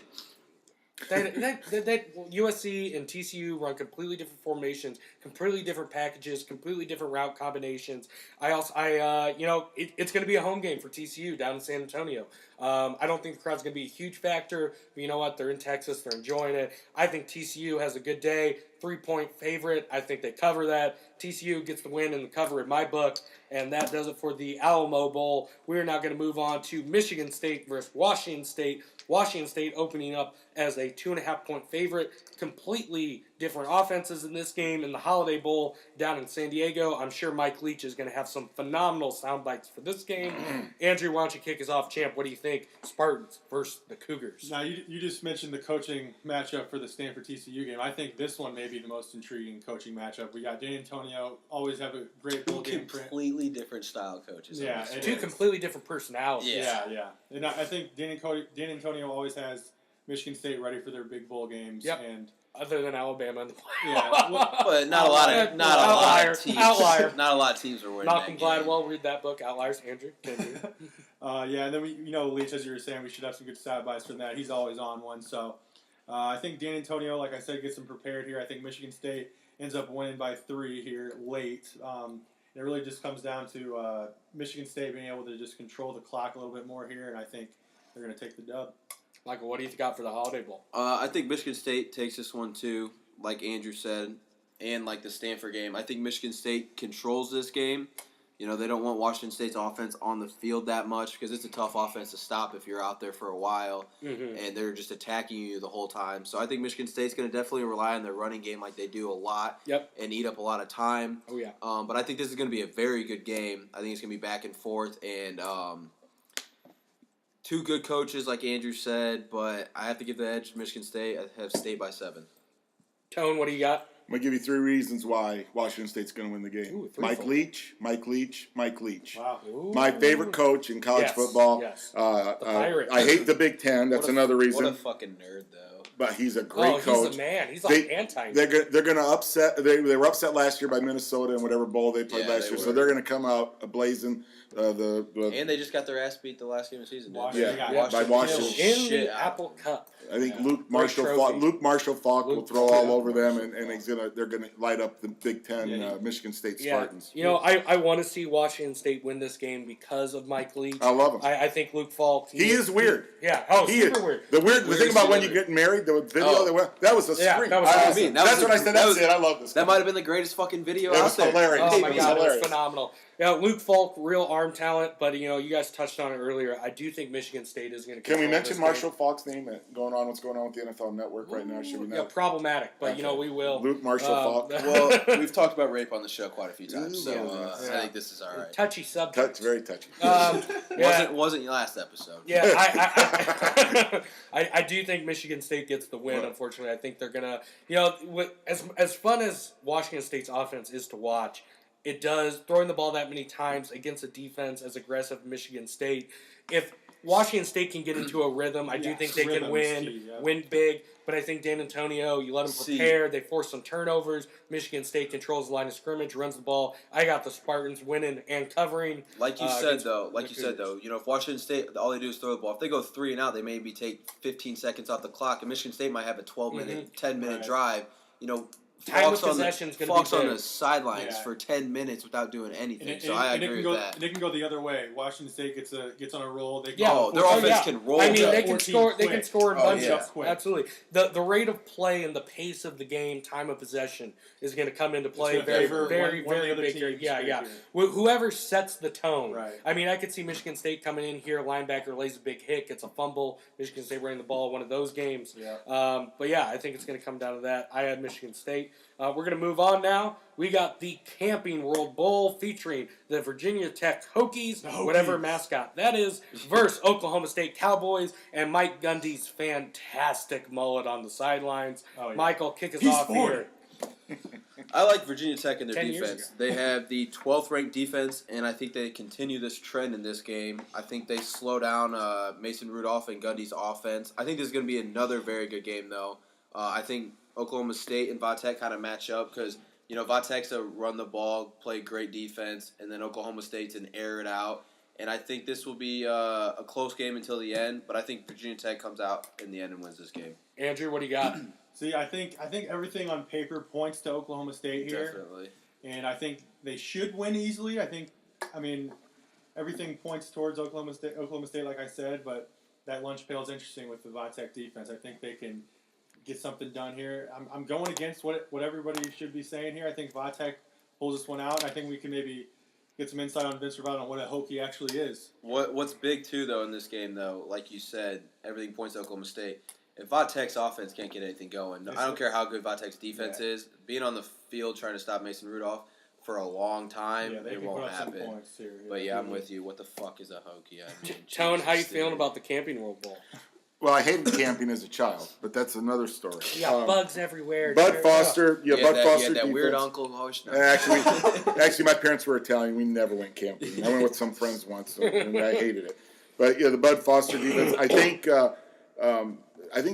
Speaker 1: USC and TCU run completely different formations, completely different packages, completely different route combinations. It's going to be a home game for TCU down in San Antonio. I don't think the crowd's going to be a huge factor, but you know what? They're in Texas. They're enjoying it. I think TCU has a good day. 3-point favorite. I think they cover that. TCU gets the win and the cover in my book, and that does it for the Alamo Bowl. We're now going to move on to Michigan State versus Washington State. Washington State opening up as a 2.5-point favorite. Completely different offenses in this game in the Holiday Bowl down in San Diego. I'm sure Mike Leach is going to have some phenomenal sound bites for this game. Andrew, why don't you kick us off, champ? What do you think? Spartans versus the Cougars.
Speaker 3: Now, you just mentioned the coaching matchup for the Stanford TCU game. I think this one may be the most intriguing coaching matchup. We got Dan Antonio, always have a great bowl game.
Speaker 2: Completely different style coaches.
Speaker 3: Yeah,
Speaker 1: Two completely different personalities.
Speaker 3: Yeah. And I think Dan Antonio always has Michigan State ready for their big bowl games.
Speaker 1: Yep.
Speaker 3: And
Speaker 1: Other than Alabama in the playoffs.
Speaker 3: yeah, well,
Speaker 2: But not a lot of teams.
Speaker 1: Outlier.
Speaker 2: Not a lot of teams are winning.
Speaker 1: Malcolm
Speaker 2: that game.
Speaker 1: Gladwell, read that book, Outliers. Andrew.
Speaker 3: and then Leach, as you were saying, we should have some good side buys from that. He's always on one. So I think Dan Antonio, like I said, gets them prepared here. I think Michigan State ends up winning by 3 here late. It really just comes down to Michigan State being able to just control the clock a little bit more here, and I think they're going to take the dub.
Speaker 1: Michael, what do you got for the Holiday Bowl?
Speaker 2: I think Michigan State takes this one too, like Andrew said, and like the Stanford game. I think Michigan State controls this game. You know, they don't want Washington State's offense on the field that much because it's a tough offense to stop if you're out there for a while and they're just attacking you the whole time. So I think Michigan State's going to definitely rely on their running game like they do a lot and eat up a lot of time.
Speaker 1: Oh, yeah.
Speaker 2: But I think this is going to be a very good game. I think it's going to be back and forth and two good coaches, like Andrew said, but I have to give the edge to Michigan State. I have State by 7.
Speaker 1: Tone, what do you got?
Speaker 4: I'm going to give you 3 reasons why Washington State's going to win the game.
Speaker 1: Ooh,
Speaker 4: Mike Leach.
Speaker 3: Wow.
Speaker 1: Ooh.
Speaker 4: My favorite coach in college football.
Speaker 1: Yes.
Speaker 4: The
Speaker 1: Pirates.
Speaker 4: I hate the Big Ten. That's another reason.
Speaker 2: What a fucking nerd, though.
Speaker 4: But he's a great coach.
Speaker 1: He's a man. He's like anti.
Speaker 4: They're going to upset. They were upset last year by Minnesota in whatever bowl they played last year. So they're going to come out blazing.
Speaker 2: And they just got their ass beat the last game of the season.
Speaker 4: By Washington.
Speaker 1: In the Apple Cup.
Speaker 4: I think Luke Marshall Falk will throw all over them, and they're gonna light up the Big Ten Michigan State Spartans.
Speaker 1: You know, I want to see Washington State win this game because of Mike Leach.
Speaker 4: I love him.
Speaker 1: I think Luke Falk.
Speaker 4: He is weird.
Speaker 1: Yeah. Oh, super weird.
Speaker 4: The thing about when you get married, the video that was a scream.
Speaker 1: That was awesome.
Speaker 4: That's what I said. That's it. I love this.
Speaker 2: That might have been the greatest fucking video out
Speaker 4: was
Speaker 2: there.
Speaker 4: Hilarious.
Speaker 1: Oh my god, it was
Speaker 4: hilarious.
Speaker 1: phenomenal. Yeah, Luke Falk, real arm talent, but you guys touched on it earlier. I do think Michigan State is going to.
Speaker 4: Can we mention Marshall Falk's name? What's going on with the NFL Network right now? Should we know?
Speaker 1: Yeah, problematic, but we will.
Speaker 4: Luke Marshall Falk.
Speaker 2: Well, we've talked about rape on the show quite a few times, so I think this is all right.
Speaker 1: Touchy subject.
Speaker 4: Very touchy.
Speaker 2: Wasn't your last episode?
Speaker 1: Yeah, I do think Michigan State gets the win. Unfortunately, I think they're gonna. As fun as Washington State's offense is to watch, it does throwing the ball that many times against a defense as aggressive as Michigan State. If Washington State can get into a rhythm, I do think they can win big. But I think Dan Antonio, you let them prepare. They force some turnovers. Michigan State controls the line of scrimmage, runs the ball. I got the Spartans winning and covering.
Speaker 2: Like you said, though, if Washington State, all they do is throw the ball. If they go 3 and out, they maybe take 15 seconds off the clock. And Michigan State might have a 12-minute, 10-minute drive.
Speaker 1: Time of possession is going to be
Speaker 2: Falk's on the sidelines for 10 minutes without doing anything. I agree with that.
Speaker 3: And it can go the other way. Washington State gets on a roll.
Speaker 2: Their offense can roll.
Speaker 1: I mean, they can score. They can score in bunches.
Speaker 3: Quick.
Speaker 1: Absolutely. The rate of play and the pace of the game, time of possession, is going to come into play. Very big. Yeah. Whoever sets the tone.
Speaker 3: Right.
Speaker 1: I mean, I could see Michigan State coming in here. Linebacker lays a big hit, gets a fumble. Michigan State running the ball. One of those games.
Speaker 3: Yeah.
Speaker 1: But yeah, I think it's going to come down to that. I had Michigan State. We're going to move on now. We got the Camping World Bowl featuring the Virginia Tech Hokies, whatever mascot that is, versus Oklahoma State Cowboys and Mike Gundy's fantastic mullet on the sidelines. Oh, yeah. Michael, kick us off here.
Speaker 2: I like Virginia Tech and their defense. They have the 12th ranked defense, and I think they continue this trend in this game. I think they slow down Mason Rudolph and Gundy's offense. I think this is going to be another very good game, though. I think Oklahoma State and Vatek kind of match up because, Vatek's a run the ball, play great defense, and then Oklahoma State's an air it out. And I think this will be a close game until the end, but I think Virginia Tech comes out in the end and wins this game.
Speaker 1: Andrew, what do you got?
Speaker 3: See, I think everything on paper points to Oklahoma State here,
Speaker 2: Definitely.
Speaker 3: and I think they should win easily. I mean, everything points towards Oklahoma State, like I said, but that lunch pail is interesting with the Vatech defense. I think they can get something done here. I'm going against what everybody should be saying here. I think Vatech pulls this one out, and I think we can maybe get some insight on Vince Ravato on what a Hokie actually is.
Speaker 2: What's big too though in this game though, like you said, everything points to Oklahoma State. If Vatech's offense can't get anything going, I don't care how good Vatech's defense is. Being on the field trying to stop Mason Rudolph for a long time,
Speaker 3: they
Speaker 2: it
Speaker 3: can
Speaker 2: won't
Speaker 3: put up some
Speaker 2: happen.
Speaker 3: points here.
Speaker 2: But yeah, I'm with you. What the fuck is a Hokie? I mean,
Speaker 1: Tone, how you
Speaker 2: Jesus,
Speaker 1: feeling
Speaker 2: dude.
Speaker 1: about the Camping World Bowl?
Speaker 4: Well, I hated camping as a child, but that's another story.
Speaker 1: You got bugs everywhere.
Speaker 4: Bud
Speaker 1: Jared.
Speaker 4: Foster,
Speaker 2: You
Speaker 4: Bud
Speaker 2: had
Speaker 4: Foster
Speaker 2: that weird
Speaker 4: defense.
Speaker 2: uncle. Oh, no.
Speaker 4: Actually, my parents were Italian. We never went camping. I went with some friends once, and I hated it. But the Bud Foster defense. I think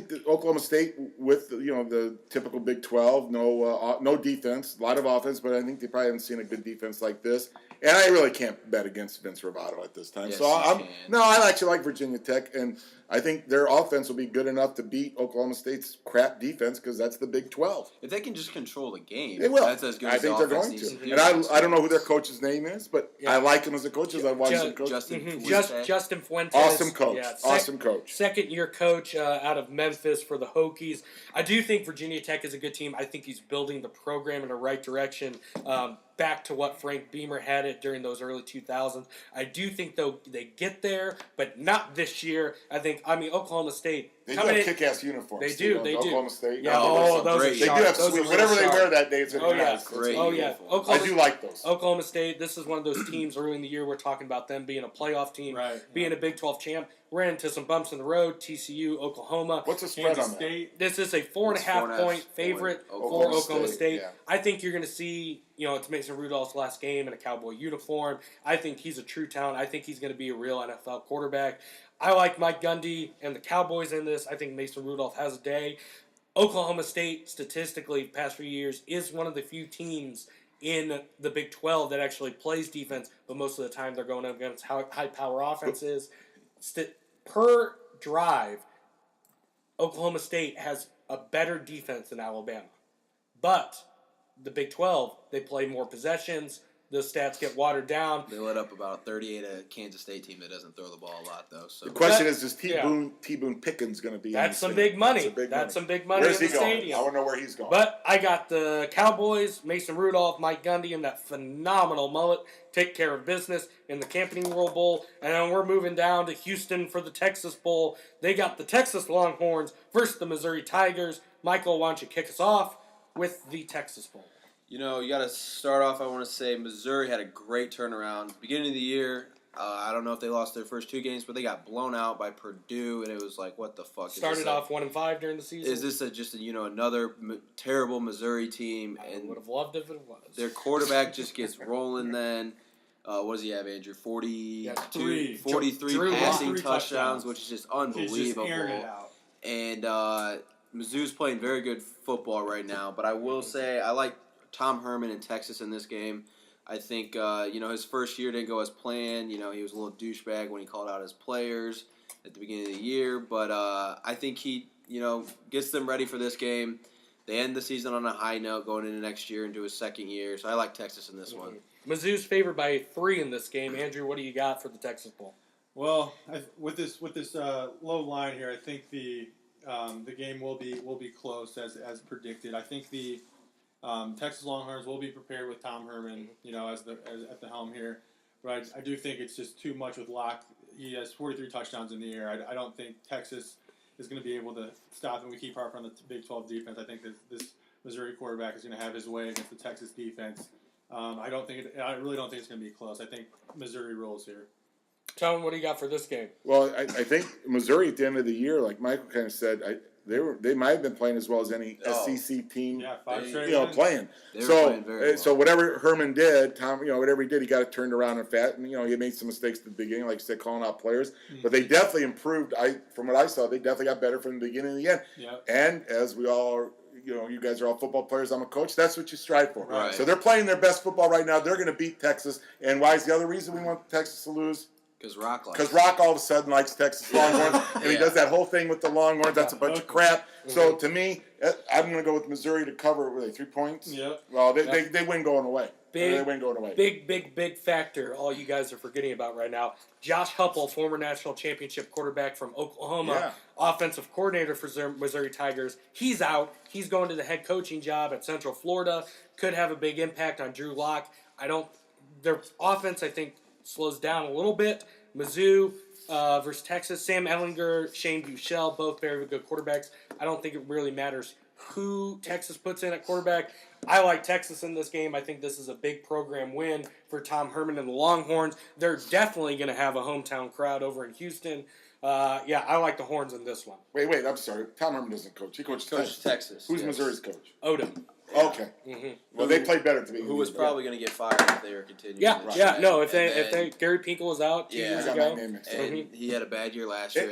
Speaker 4: that Oklahoma State with the typical Big 12, no defense, a lot of offense, but I think they probably haven't seen a good defense like this. And I really can't bet against Vince Ravato at this time.
Speaker 2: Yes,
Speaker 4: so
Speaker 2: you can.
Speaker 4: I actually like Virginia Tech, and I think their offense will be good enough to beat Oklahoma State's crap defense because that's the Big 12.
Speaker 2: If they can just control the game,
Speaker 4: They will.
Speaker 2: That's as good
Speaker 4: I
Speaker 2: as
Speaker 4: think
Speaker 2: the
Speaker 4: they're
Speaker 2: offense
Speaker 4: going
Speaker 2: needs
Speaker 4: to.
Speaker 2: do.
Speaker 4: And I don't know who their coach's name is, but
Speaker 1: Yeah.
Speaker 4: I like him as a coach. As I watched him coach.
Speaker 2: Justin
Speaker 1: Justin Fuentes.
Speaker 4: Awesome coach.
Speaker 1: Yeah,
Speaker 4: Awesome coach.
Speaker 1: Second-year coach out of Memphis for the Hokies. I do think Virginia Tech is a good team. I think he's building the program in the right direction. Back to what Frank Beamer had it during those early 2000s. I do think, though, they get there, but not this year. Oklahoma State.
Speaker 4: They do
Speaker 1: coming
Speaker 4: have
Speaker 1: in-
Speaker 4: kick-ass uniforms.
Speaker 1: They
Speaker 4: too,
Speaker 1: do,
Speaker 4: don't
Speaker 1: they do.
Speaker 4: Oklahoma State.
Speaker 1: Yeah,
Speaker 2: Oh,
Speaker 1: those are
Speaker 2: great.
Speaker 4: They do
Speaker 1: sharp.
Speaker 4: have
Speaker 1: Those are
Speaker 4: sweet.
Speaker 1: real
Speaker 4: Whatever they
Speaker 1: sharp.
Speaker 4: wear that day, it's
Speaker 1: Oh, yeah.
Speaker 4: nice.
Speaker 2: Great.
Speaker 1: Oh, yeah.
Speaker 2: uniform.
Speaker 1: Oklahoma
Speaker 4: I do like those.
Speaker 1: Oklahoma State, this is one of those teams early in the year we're talking about them being a playoff team,
Speaker 3: Right.
Speaker 1: being a Big 12 champ. Ran into some bumps in the road, TCU, Oklahoma.
Speaker 4: What's the spread
Speaker 3: Kansas
Speaker 4: on that?
Speaker 3: State.
Speaker 1: This is a 4.5 point favorite for
Speaker 4: Oklahoma
Speaker 1: Oklahoma
Speaker 4: State,
Speaker 1: State.
Speaker 4: yeah.
Speaker 1: I think you're going to see, it's Mason Rudolph's last game in a Cowboy uniform. I think he's a true talent. I think he's going to be a real NFL quarterback. I like Mike Gundy and the Cowboys in this. I think Mason Rudolph has a day. Oklahoma State, statistically, past few years, is one of the few teams in the Big 12 that actually plays defense, but most of the time they're going up against high-power offenses. Per drive, Oklahoma State has a better defense than Alabama. But the Big 12, they play more possessions. The stats get watered down.
Speaker 2: They let up about 38 a Kansas State team that doesn't throw the ball a lot, though. So
Speaker 4: The question is T.
Speaker 1: Yeah.
Speaker 4: Boone Pickens going to be?
Speaker 1: That's
Speaker 4: in
Speaker 1: some
Speaker 4: this
Speaker 1: big
Speaker 4: game?
Speaker 1: money.
Speaker 4: That's
Speaker 1: That's some big money
Speaker 4: Where's
Speaker 1: in
Speaker 4: he
Speaker 1: the
Speaker 4: going?
Speaker 1: stadium.
Speaker 4: I want to know where he's going.
Speaker 1: But I got the Cowboys, Mason Rudolph, Mike Gundy, and that phenomenal mullet take care of business in the Camping World Bowl. And then we're moving down to Houston for the Texas Bowl. They got the Texas Longhorns versus the Missouri Tigers. Michael, why don't you kick us off with the Texas Bowl?
Speaker 2: you got to start off. I want to say Missouri had a great turnaround. Beginning of the year, I don't know if they lost their first two games, but they got blown out by Purdue, and it was like, what the fuck?
Speaker 1: Started off 1-5 during the season.
Speaker 2: Is this another terrible Missouri team?
Speaker 1: I
Speaker 2: And
Speaker 1: would have loved if it was.
Speaker 2: their quarterback just gets rolling then. What does he have, Andrew? 43
Speaker 1: Drew
Speaker 2: passing
Speaker 3: Lock.
Speaker 2: touchdowns, which is just
Speaker 3: He's just
Speaker 2: unbelievable.
Speaker 3: airing it out.
Speaker 2: And Mizzou's playing very good football right now. But I will say I like Tom Herman in Texas in this game. I think, his first year didn't go as planned. He was a little douchebag when he called out his players at the beginning of the year. But I think he, gets them ready for this game. They end the season on a high note going into next year into his second year. So I like Texas in this one.
Speaker 1: Mizzou's favored by 3 in this game. Andrew, what do you got for the Texas Bowl?
Speaker 3: Well, with this low line here, I think the game will be close as predicted. I think the Texas Longhorns will be prepared with Tom Herman, as at the helm here. But I do think it's just too much with Locke. He has 43 touchdowns in the air. I don't think Texas is going to be able to stop him. We keep harping on the Big 12 defense. I think that this Missouri quarterback is going to have his way against the Texas defense. I really don't think it's going to be close. I think Missouri rolls here.
Speaker 1: Tone, what do you got for this game?
Speaker 4: Well, I think Missouri at the end of the year, like Michael kind of said, they might have been playing as well as any SEC team.
Speaker 3: Yeah, 5 straight wins.
Speaker 4: Playing.
Speaker 2: They were playing very well.
Speaker 4: So whatever Herman did, Tom, whatever he did, he got it turned around and fat. And he made some mistakes at the beginning, like you said, calling out players. But they definitely improved. From what I saw, they definitely got better from the beginning to the end.
Speaker 3: Yep.
Speaker 4: And as we all are, you guys are all football players. I'm a coach. That's what you strive for.
Speaker 2: Right.
Speaker 4: So they're playing their best football right now. They're going to beat Texas. And why is the other reason we want Texas to lose?
Speaker 2: Because Rock likes
Speaker 4: Because Rock all of a sudden likes Texas Longhorns, and he does that whole thing with the Longhorns. That's a bunch of crap. So to me, I'm going to go with Missouri to cover. Were they 3 points?
Speaker 3: Yep.
Speaker 4: Well, they win going away. They win going away.
Speaker 1: Big factor. All you guys are forgetting about right now. Josh Huppel, former national championship quarterback from Oklahoma, offensive coordinator for Missouri Tigers. He's out. He's going to the head coaching job at Central Florida. Could have a big impact on Drew Lock. Their offense, I think, slows down a little bit. Mizzou versus Texas. Sam Ehlinger, Shane Buechele, both very good quarterbacks. I don't think it really matters who Texas puts in at quarterback. I like Texas in this game. I think this is a big program win for Tom Herman and the Longhorns. They're definitely going to have a hometown crowd over in Houston. I like the Horns in this one.
Speaker 4: Wait, I'm sorry. Tom Herman doesn't coach. He coaches
Speaker 2: Texas.
Speaker 4: Who's Missouri's coach?
Speaker 1: Odom.
Speaker 4: Okay.
Speaker 1: Mm-hmm.
Speaker 4: Well, they played better to me.
Speaker 2: Who was probably going to get fired if they were continuing.
Speaker 1: If Gary Pinkel was out 2 years ago,
Speaker 2: and he had a bad year last year.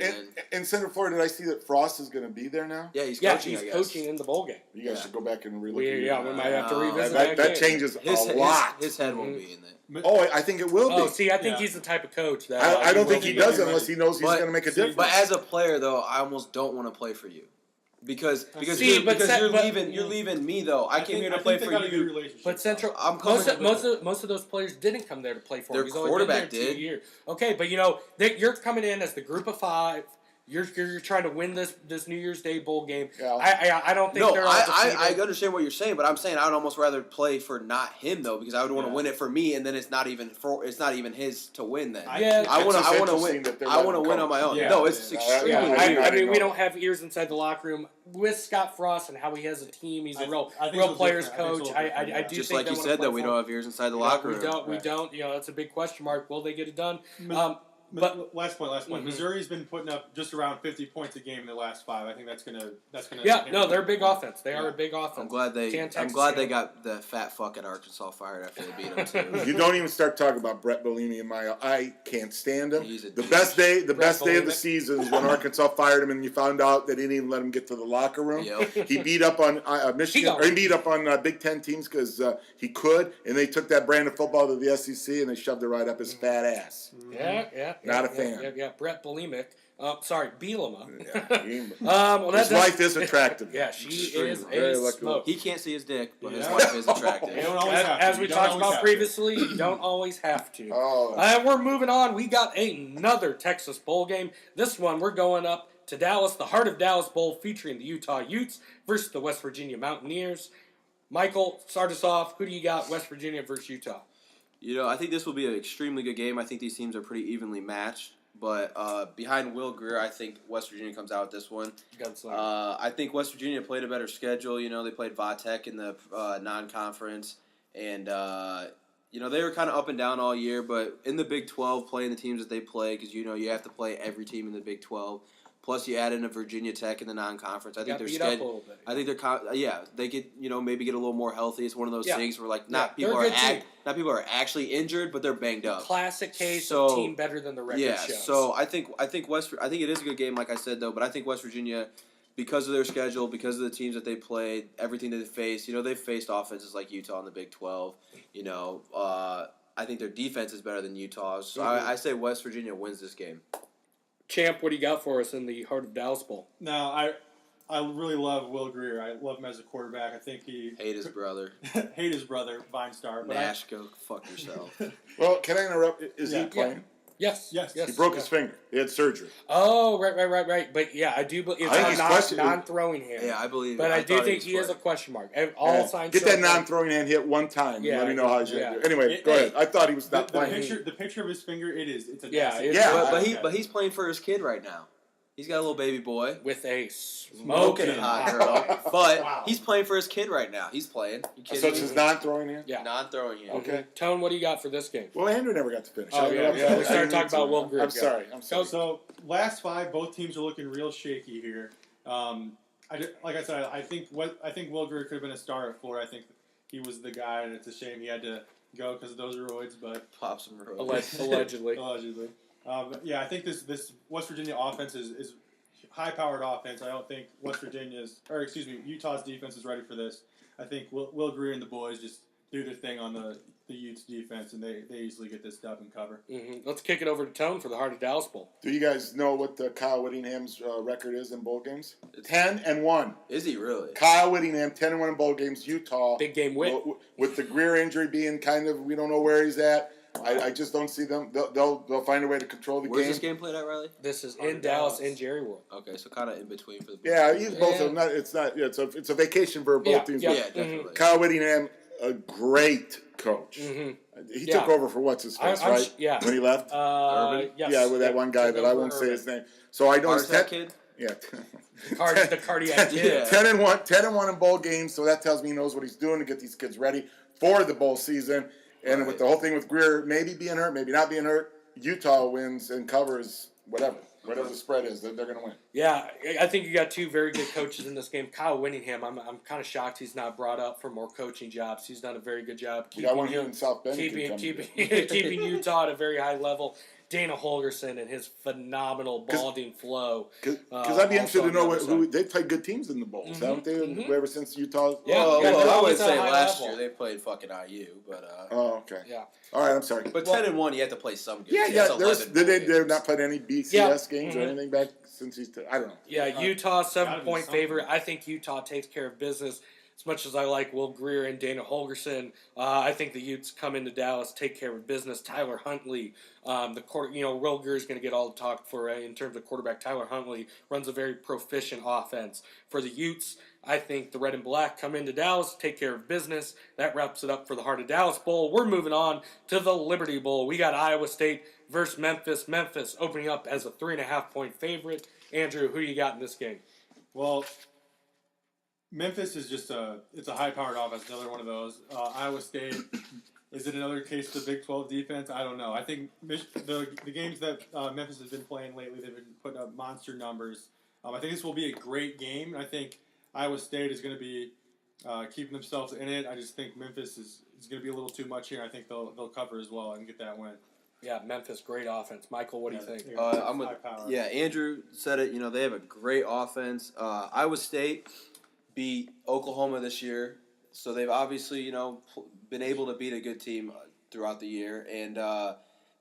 Speaker 4: In Central Florida, did I see that Frost is going to be there now?
Speaker 2: Yeah, he's coaching.
Speaker 1: He's coaching in the bowl game.
Speaker 4: You guys should go back and relook.
Speaker 1: We might have to revisit
Speaker 4: that changes a lot.
Speaker 2: His head won't be in there.
Speaker 4: Oh, I think it will be.
Speaker 1: Oh, see, I think he's the type of coach that
Speaker 4: I don't think he does unless he knows he's going to make a difference.
Speaker 2: But as a player, though, I almost don't want to play for you. Because you're leaving me though. I came here to play for you.
Speaker 1: But Central, most of those players didn't come there to play for him.
Speaker 2: Their quarterback did.
Speaker 1: 2 years. Okay, but you're coming in as the group of five. You're trying to win this New Year's Day bowl game. Yeah. I don't think they're all
Speaker 2: I understand what you're saying, but I'm saying I would almost rather play for not him though, because I would want to win it for me, and then it's not even his to win. Then I want to win. I want to win on my own. Yeah. No, it's extremely weird.
Speaker 1: I mean, we don't have ears inside the locker room with Scott Frost and how he has a team. He's a real players coach. I do
Speaker 2: just
Speaker 1: think
Speaker 2: like you said that we don't have ears inside the locker room.
Speaker 1: We don't. That's a big question mark. Will they get it done?
Speaker 3: But last point. Mm-hmm. Missouri's been putting up just around 50 points a game in the last 5. I think that's gonna. Yeah,
Speaker 1: no, they're a big offense. They are a big offense.
Speaker 2: I'm glad they got the fat fuck at Arkansas fired after they beat them too.
Speaker 4: You don't even start talking about Brett Bellini and I can't stand him. The best day of the season is when Arkansas fired him and you found out they didn't even let him get to the locker room.
Speaker 2: Yep.
Speaker 4: He beat up on Michigan, or he beat up on Big Ten teams because he could, and they took that brand of football to the SEC and they shoved it right up his fat ass.
Speaker 1: Yeah.
Speaker 4: Not a fan.
Speaker 1: Yeah, Brett Bielema. Bielema.
Speaker 4: His wife is attractive.
Speaker 1: Yeah, she is a smoke.
Speaker 2: He can't see his dick, but his wife is attractive.
Speaker 1: As we talked about previously, you don't always have to. We're moving on. We got another Texas bowl game. This one, we're going up to Dallas, the Heart of Dallas Bowl, featuring the Utah Utes versus the West Virginia Mountaineers. Michael, start us off. Who do you got, West Virginia versus Utah?
Speaker 2: I think this will be an extremely good game. I think these teams are pretty evenly matched. But behind Will Grier, I think West Virginia comes out with this one. I think West Virginia played a better schedule. They played Va-Tech in the non-conference. And, they were kind of up and down all year. But in the Big 12, playing the teams that they play, because, you have to play every team in the Big 12. Plus, you add in a Virginia Tech in the non-conference. I think their schedule. I think they get maybe get a little more healthy. It's one of those things where not people are actually injured, but they're banged up.
Speaker 1: Classic case of team better than the record shows.
Speaker 2: So I think it is a good game, like I said though. But I think West Virginia, because of their schedule, because of the teams that they played, everything that they faced. They've faced offenses like Utah in the Big 12. I think their defense is better than Utah's. So I say West Virginia wins this game.
Speaker 1: Champ, what do you got for us in the Heart of Dallas Bowl?
Speaker 3: No, I really love Will Grier. I love him as a quarterback. I think he
Speaker 2: hate his brother,
Speaker 3: VineStar.
Speaker 2: Nash, go fuck yourself.
Speaker 4: Well, can I interrupt? Is he playing?
Speaker 1: Yes.
Speaker 4: He broke his finger. He had surgery.
Speaker 1: Oh, right. But yeah, I do believe it's a non-throwing hand.
Speaker 2: Yeah, I believe.
Speaker 1: But I do think he is a question mark. All signs
Speaker 4: get that non-throwing hand hit one time. Let me know how he's going to do. Anyway, go ahead. I thought he was not playing.
Speaker 3: The picture of his finger, it's a
Speaker 2: but he's playing for his kid right now. He's got a little baby boy
Speaker 1: with a smoking
Speaker 2: hot girl, but he's playing for his kid right now. He's playing.
Speaker 4: So it's his non-throwing hand.
Speaker 2: Yeah, non-throwing hand.
Speaker 4: Okay.
Speaker 1: Tone, what do you got for this game?
Speaker 4: Well, Andrew never got to finish.
Speaker 1: Oh yeah. We started talking about Will Grier.
Speaker 4: I'm sorry.
Speaker 3: So last 5, both teams are looking real shaky here. Like I said, I think Will Grier could have been a star at Florida. I think he was the guy, and it's a shame he had to go because of those roids. But
Speaker 2: pop some roids.
Speaker 1: Allegedly.
Speaker 3: I think this West Virginia offense is high-powered offense. I don't think Utah's defense is ready for this. I think Will Grier and the boys just do their thing on the the Utes defense, and they easily get this dub and cover.
Speaker 1: Let's kick it over to Tone for the Heart of Dallas Bowl.
Speaker 4: Do you guys know what Kyle Whittingham's record is in bowl games? 10-1.
Speaker 2: Is he really?
Speaker 4: Kyle Whittingham, 10-1 in bowl games. Utah,
Speaker 1: Big game win.
Speaker 4: With the Greer injury being kind of, we don't know where he's at. I just don't see them. They'll find a way to control the
Speaker 2: Where's
Speaker 4: game.
Speaker 2: this game played at, Riley?
Speaker 1: This is
Speaker 3: Heart
Speaker 1: in
Speaker 3: of
Speaker 1: Dallas,
Speaker 3: Dallas.
Speaker 1: in Jerry World.
Speaker 2: Okay, so kind of in between for the.
Speaker 4: Yeah, both
Speaker 1: Yeah.
Speaker 4: of them. It's not. Yeah, it's a vacation for both teams.
Speaker 1: yeah.
Speaker 2: Yeah, definitely.
Speaker 4: Kyle Whittingham, a great coach.
Speaker 1: Mm-hmm.
Speaker 4: He
Speaker 1: Yeah.
Speaker 4: took over for what's his face,
Speaker 1: I'm
Speaker 4: right?
Speaker 1: yeah.
Speaker 4: When he left.
Speaker 2: Urban?
Speaker 1: Yes.
Speaker 4: Yeah, with that one guy
Speaker 1: Took
Speaker 4: that I
Speaker 1: over
Speaker 4: won't say
Speaker 1: Urban.
Speaker 4: his name. So I noticed
Speaker 2: How's that
Speaker 4: that.
Speaker 2: kid?
Speaker 4: Yeah.
Speaker 1: The cardiac kid.
Speaker 2: Yeah.
Speaker 4: 10-1 in bowl games, so that tells me he knows what he's doing to get these kids ready for the bowl season. And
Speaker 2: Right.
Speaker 4: with the whole thing with Greer maybe being hurt, maybe not being hurt, Utah wins and covers whatever the spread is. They're going to win.
Speaker 1: Yeah, I think you got two very good coaches in this game. Kyle Whittingham, I'm kind of shocked he's not brought up for more coaching jobs. He's done a very good job
Speaker 4: We got one here in South Bend.
Speaker 1: keeping Utah at a very high level. Dana Holgerson and his phenomenal balding flow.
Speaker 4: Because I'd be interested to
Speaker 1: also
Speaker 4: know
Speaker 1: on the other
Speaker 4: who
Speaker 1: side.
Speaker 4: they've played good teams in the bowls, haven't they? Ever since Utah.
Speaker 1: Yeah,
Speaker 2: Well,
Speaker 1: yeah, they're
Speaker 2: I would
Speaker 1: always at a
Speaker 2: say
Speaker 1: high
Speaker 2: last
Speaker 1: level.
Speaker 2: year they played fucking IU, but
Speaker 4: Oh, okay.
Speaker 1: Yeah.
Speaker 4: All right, I'm sorry.
Speaker 2: but 10-1, you have to play some good.
Speaker 4: Yeah,
Speaker 2: teams.
Speaker 4: yeah.
Speaker 2: That's 11
Speaker 4: They've
Speaker 2: games.
Speaker 4: not played any BCS
Speaker 1: Yeah.
Speaker 4: games or anything back since he's. I don't know.
Speaker 1: Yeah, Utah
Speaker 3: gotta
Speaker 1: 7-point
Speaker 3: be something.
Speaker 1: favorite. I think Utah takes care of business. As much as I like Will Greer and Dana Holgerson, I think the Utes come into Dallas, take care of business. Tyler Huntley, Will Greer is going to get all the talk for in terms of quarterback. Tyler Huntley runs a very proficient offense for the Utes. I think the Red and Black come into Dallas, take care of business. That wraps it up for the Heart of Dallas Bowl. We're moving on to the Liberty Bowl. We got Iowa State versus Memphis. Memphis opening up as a 3.5-point favorite. Andrew, who you got in this game?
Speaker 3: Well, Memphis is just it's a high-powered offense. Another one of those. Iowa State. Is it another case of the Big 12 defense? I don't know. I think the games that Memphis has been playing lately, they've been putting up monster numbers. I think this will be a great game. I think Iowa State is going to be keeping themselves in it. I just think Memphis is going to be a little too much here. I think they'll cover as well and get that win.
Speaker 1: Yeah, Memphis, great offense. Michael, what do you think?
Speaker 2: I'm with,
Speaker 3: High power.
Speaker 2: yeah, Andrew said it. They have a great offense. Iowa State beat Oklahoma this year, so they've obviously been able to beat a good team throughout the year, and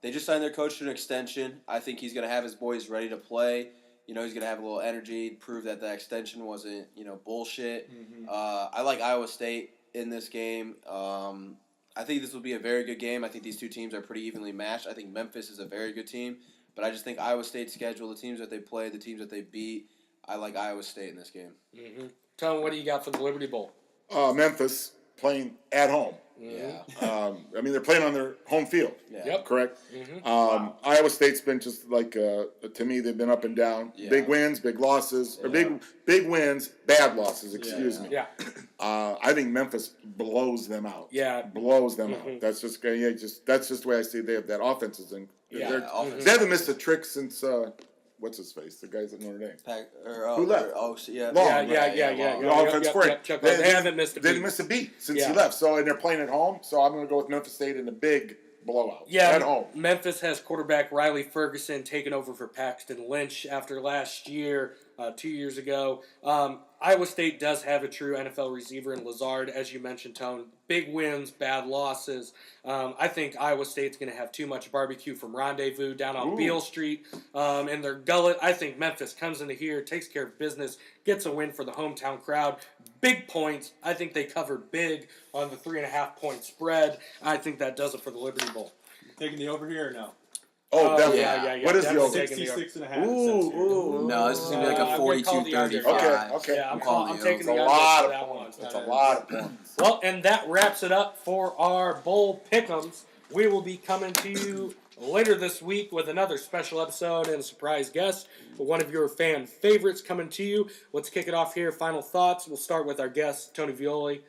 Speaker 2: they just signed their coach to an extension. I think he's going to have his boys ready to play. He's going to have a little energy, prove that the extension wasn't bullshit. I like Iowa State in this game. I think this will be a very good game. I think these two teams are pretty evenly matched. I think Memphis is a very good team, but I just think Iowa State's schedule, the teams that they play, the teams that they beat, I like Iowa State in this game.
Speaker 1: Tone, what do you got for the Liberty Bowl?
Speaker 4: Memphis playing at home.
Speaker 2: Yeah.
Speaker 4: They're playing on their home field.
Speaker 2: Yeah.
Speaker 1: Yep.
Speaker 4: Correct. Iowa State's been just like to me, they've been up and down.
Speaker 2: Yeah.
Speaker 4: Big wins, big losses, or big wins, bad losses. Excuse me.
Speaker 1: Yeah.
Speaker 4: I think Memphis blows them out.
Speaker 1: Yeah.
Speaker 4: blows them out. That's just that's just the way I see it. They have that offense is in.
Speaker 1: Yeah,
Speaker 2: offense.
Speaker 4: They haven't missed a trick since what's his face, the guys at Notre Dame.
Speaker 2: Who
Speaker 4: left?
Speaker 2: yeah.
Speaker 4: Long.
Speaker 1: Yeah.
Speaker 4: The offense for it.
Speaker 1: Chuck, they haven't missed a
Speaker 4: They
Speaker 1: beat.
Speaker 4: didn't miss a beat since
Speaker 1: Yeah.
Speaker 4: he left. So and they're playing at home. So I'm going to go with Memphis State in a big blowout.
Speaker 1: Yeah,
Speaker 4: At home.
Speaker 1: Memphis has quarterback Riley Ferguson taking over for Paxton Lynch after last year, 2 years ago. Iowa State does have a true NFL receiver in Lazard, as you mentioned, Tone. Big wins, bad losses. I think Iowa State's going to have too much barbecue from Rendezvous down on Beale Street in their gullet. I think Memphis comes into here, takes care of business, gets a win for the hometown crowd. Big points. I think they covered big on the 3.5-point spread. I think that does it for the Liberty Bowl.
Speaker 3: Taking the over here or no?
Speaker 4: Oh, definitely.
Speaker 1: yeah.
Speaker 4: What is the
Speaker 1: Definitely
Speaker 4: over?
Speaker 1: taking the
Speaker 3: 66.5.
Speaker 4: Ooh.
Speaker 2: No, this is going to be like a
Speaker 1: I'm gonna call the
Speaker 2: 42-35.
Speaker 1: under.
Speaker 4: Okay.
Speaker 1: Yeah, I'm
Speaker 2: calling
Speaker 1: taking
Speaker 4: It's a
Speaker 1: the
Speaker 4: lot
Speaker 1: under
Speaker 4: of
Speaker 1: for that one.
Speaker 4: points. It's a lot of points.
Speaker 1: Well, and that wraps it up for our bowl pick'ems. We will be coming to you later this week with another special episode and a surprise guest, one of your fan favorites coming to you. Let's kick it off here. Final thoughts. We'll start with our guest, Tony Violi.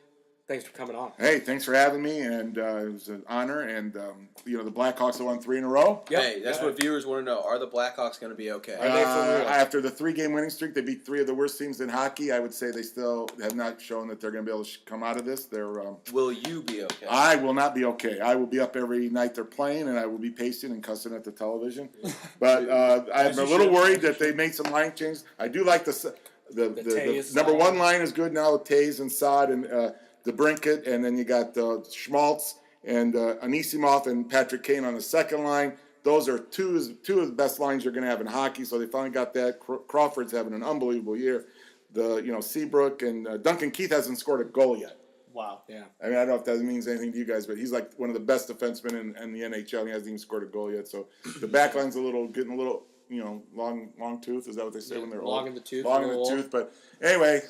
Speaker 1: Thanks for coming on.
Speaker 4: Hey, thanks for having me, and it was an honor. And the Blackhawks have won 3 in a row.
Speaker 1: Yep.
Speaker 2: Hey, that's what viewers want to know. Are the Blackhawks going to be okay?
Speaker 1: Are they for real?
Speaker 4: After the 3-game winning streak, they beat 3 of the worst teams in hockey. I would say they still have not shown that they're going to be able to come out of this.
Speaker 2: Will you be okay?
Speaker 4: I will not be okay. I will be up every night they're playing, and I will be pacing and cussing at the television. But I'm a little worried that they made some line changes. I do like the
Speaker 1: Tays,
Speaker 4: number
Speaker 1: Sod.
Speaker 4: 1 line is good now with Tays and Sod and the Brinket, and then you got Schmaltz and Anisimov and Patrick Kane on the second line. Those are two of the best lines you're going to have in hockey. So they finally got that. Crawford's having an unbelievable year. Seabrook and Duncan Keith hasn't scored a goal yet.
Speaker 3: Wow.
Speaker 1: Yeah.
Speaker 4: I mean, I don't know if that means anything to you guys, but he's like one of the best defensemen in the NHL. He hasn't even scored a goal yet. So the back line's getting a little, long tooth. Is that what they say when they're
Speaker 1: long
Speaker 4: old?
Speaker 1: in the tooth.
Speaker 4: Long in the tooth. But anyway,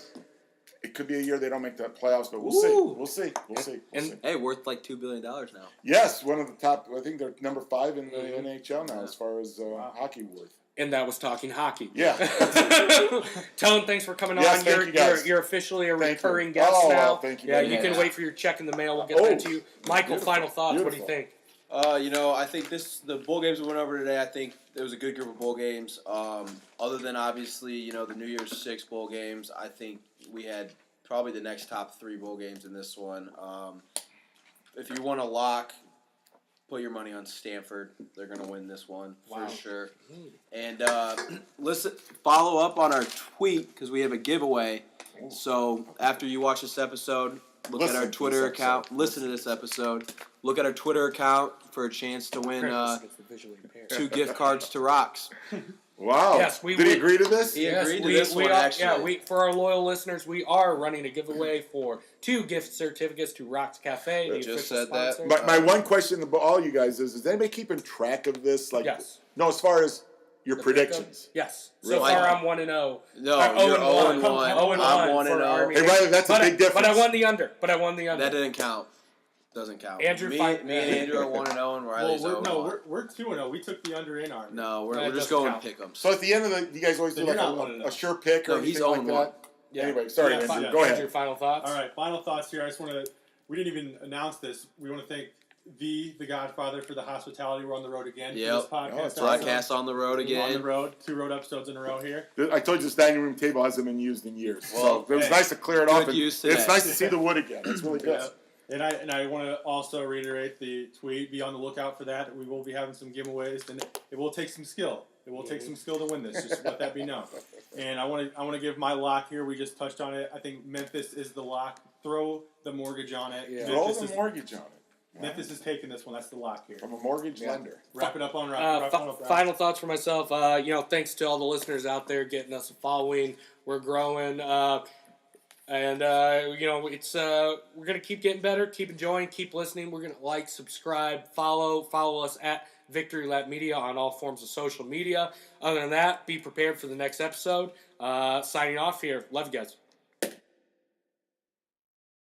Speaker 4: it could be a year they don't make the playoffs, but we'll see. We'll see. We'll see.
Speaker 2: Hey, worth like $2 billion now.
Speaker 4: Yes, one of the top. I think they're number 5 in the NHL now as far as hockey worth.
Speaker 1: And that was Talking Hockey.
Speaker 4: Yeah.
Speaker 1: Tone, thanks for coming
Speaker 4: Yes,
Speaker 1: on.
Speaker 4: thank you guys.
Speaker 1: You're officially a
Speaker 4: Thank you.
Speaker 1: recurring guest
Speaker 4: Oh,
Speaker 1: now.
Speaker 4: well, thank you
Speaker 1: Yeah,
Speaker 4: very
Speaker 1: you can
Speaker 2: much.
Speaker 1: wait for your check in the mail. We'll get that to you. Michael,
Speaker 4: beautiful.
Speaker 1: final thoughts. What do you
Speaker 4: Beautiful.
Speaker 1: think?
Speaker 2: I think the bowl games we went over today, I think it was a good group of bowl games. Other than obviously, the New Year's 6 bowl games, I think we had probably the next top 3 bowl games in this one. If you want to lock, put your money on Stanford. They're going to win this one for sure. And listen, follow up on our tweet because we have a giveaway. So after you watch this episode, look at our Twitter account. Listen to this episode. Look at our Twitter account for a chance to win
Speaker 1: Against the visually impaired.
Speaker 2: 2 gift cards to Rocks.
Speaker 4: Wow.
Speaker 1: Yes,
Speaker 4: Did he agree to this?
Speaker 2: He
Speaker 1: Yes,
Speaker 2: agreed to this one, actually.
Speaker 1: For our loyal listeners, we are running a giveaway for 2 gift certificates to Rocks Cafe. The
Speaker 2: Just
Speaker 1: official
Speaker 2: said that.
Speaker 1: sponsor.
Speaker 4: My one question to all you guys is anybody keeping track of this? Like,
Speaker 1: Yes.
Speaker 4: No, as far as your
Speaker 1: The
Speaker 4: predictions.
Speaker 1: Yes. So
Speaker 2: Really?
Speaker 1: far, I'm 1-0.
Speaker 2: No,
Speaker 1: Or
Speaker 2: you're
Speaker 1: 0-1.
Speaker 2: 0-1.
Speaker 1: 0-1
Speaker 2: I'm
Speaker 1: for
Speaker 2: 1-0.
Speaker 1: Army.
Speaker 4: Hey, Riley, that's a
Speaker 1: But
Speaker 4: big difference.
Speaker 1: But I won the under.
Speaker 2: That didn't count. Doesn't count.
Speaker 1: Andrew,
Speaker 2: me
Speaker 1: fight-
Speaker 2: and Andrew are 1-0 and Riley's 0-1.
Speaker 3: we're 2-0. We took the under in our.
Speaker 2: No, we're
Speaker 1: That
Speaker 2: just
Speaker 1: doesn't
Speaker 2: going
Speaker 1: count.
Speaker 2: pick 'em.
Speaker 4: So at the end of the, you guys always
Speaker 3: Then
Speaker 4: do like
Speaker 3: you're not 1-0.
Speaker 4: a sure pick or
Speaker 2: No, he's
Speaker 4: anything like
Speaker 2: 0-1.
Speaker 4: that?
Speaker 1: Yeah.
Speaker 4: Anyway, sorry,
Speaker 3: Yeah,
Speaker 4: Andrew.
Speaker 3: yeah.
Speaker 4: Go
Speaker 1: Andrew,
Speaker 4: ahead.
Speaker 1: final thoughts?
Speaker 3: All right, final thoughts here. We didn't even announce this. We want to thank the Godfather for the hospitality. We're on the road again. For
Speaker 2: Yep.
Speaker 3: this podcast.
Speaker 4: Oh, it's
Speaker 2: Broadcast on the road
Speaker 3: On the
Speaker 2: again.
Speaker 3: road, 2 road episodes in a row here.
Speaker 4: I told you this dining room table hasn't been used in years.
Speaker 2: Well,
Speaker 4: so it was
Speaker 3: hey,
Speaker 4: nice to clear it
Speaker 2: good
Speaker 4: off. And
Speaker 2: use
Speaker 4: it's
Speaker 2: today.
Speaker 4: nice to see the wood again. It's really good.
Speaker 3: Yeah. And I want to also reiterate the tweet. Be on the lookout for that. We will be having some giveaways, and it will take some skill. It will take some skill to win this. Just let that be known. And I want to give my lock here. We just touched on it. I think Memphis is the lock. Throw the mortgage on it.
Speaker 1: Yeah.
Speaker 4: Throw
Speaker 3: Memphis
Speaker 4: the
Speaker 3: is,
Speaker 4: mortgage on it.
Speaker 3: Memphis is taking this one. That's the lock here.
Speaker 4: From a mortgage lender.
Speaker 3: Wrap it up on
Speaker 1: Final thoughts for myself. Thanks to all the listeners out there getting us a following. We're growing. It's we're gonna keep getting better, keep enjoying, keep listening. We're gonna subscribe, follow us at Victory Lap Media on all forms of social media. Other than that, be prepared for the next episode. Signing off here. Love you guys.